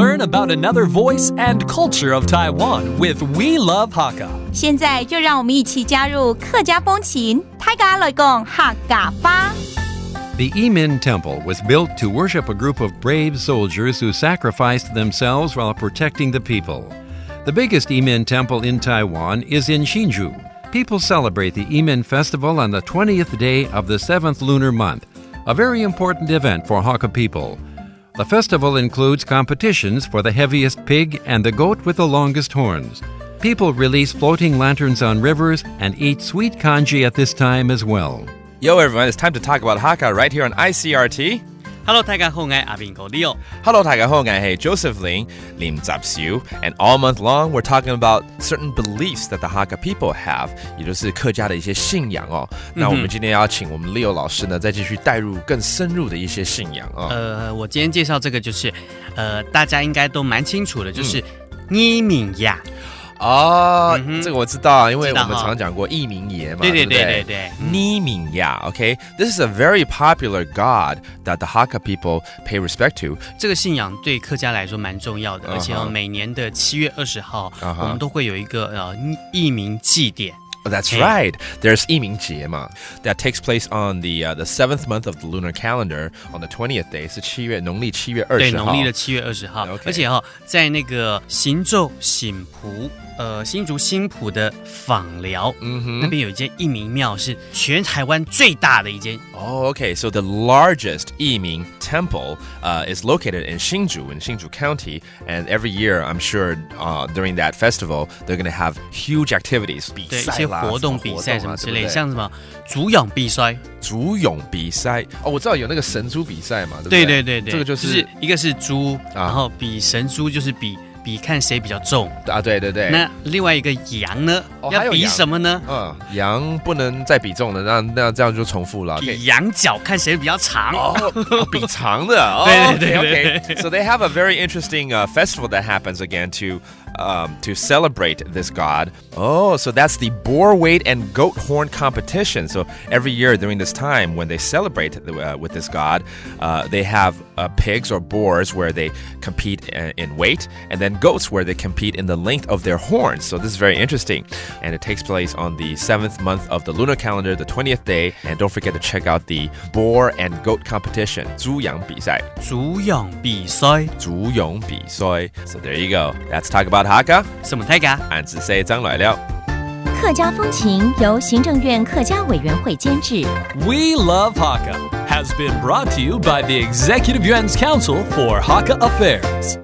learn about another voice and culture of Taiwan with We Love Hakka. 现在就让我们一起加入客家风情，大家来讲客家话。The Yimin Temple was built to worship a group of brave soldiers who sacrificed themselves while protecting the people. The biggest Yimin temple in Taiwan is in Hsinchu. People celebrate the Yimin Festival on the 20th day of the 7th lunar month, a very important event for Hakka people. The festival includes competitions for the heaviest pig and the goat with the longest horns. People release floating lanterns on rivers and eat sweet congee at this time as well. Yo, everyone, it's time to talk about Hakka right here on Icrt. Hello, 大家好，我係阿邊個 Leo. Hello, 大家好，我係 Joseph Ling, Lim Zap Siu. And all month long, we're talking about certain beliefs that the Hakka people have, 也就是客家的一些信仰哦。那我们今天要请我们 Leo 老师呢，再继续带入更深入的一些信仰哦。我今天介紹這個就是大家應該都蠻清楚的，就是義民呀。這個我知道啊，因為我們常講過義民爺嘛，對不對？義民呀 ，OK， This is a very popular god that the Hakka people pay respect to. 這個信仰對客家來說蠻重要的，而且每年的7月20號，我們都會有一個義民祭典。That's right. There's 義民節嘛 that takes place on the 7th month of the lunar calendar on the 20th day. 是農曆7月20號。對，農曆的7月20號。而且在那個新竹新埔的枋寮，那邊有一間義民廟，是全台灣最大的一間。Okay. So the largest 義民 temple is located in Hsinchu County, and every year, I'm sure, during that festival, they're going to have huge activities. 對，一些活動比賽什麼之類，像什麼竹詠比賽。竹詠比賽我知道有那個神豬比賽嘛，對不對？對，這個就是一個是豬，然後比神豬就是比看誰比較重啊，對。那另外一個羊呢，要比什麼呢？羊不能再比重了，那這樣就重複了。比羊角，看誰比較長。比長的。Okay. So they have a very interesting festival that happens again to celebrate this god. So that's the boar weight and goat horn competition. So every year during this time, when they celebrate with this god, they have pigs or boars where they compete in weight, and then goats where they compete in the length of their horns. So this is very interesting. And it takes place on the 7th month of the lunar calendar, the 20th day. And don't forget to check out the boar and goat competition. 猪養比賽。So there you go. Let's talk about Hakka. 什麼大家？俺只識張來了。客家風情由行政院客家委員會監製。We Love Hakka has been brought to you by the Executive Yuan's Council for Hakka Affairs.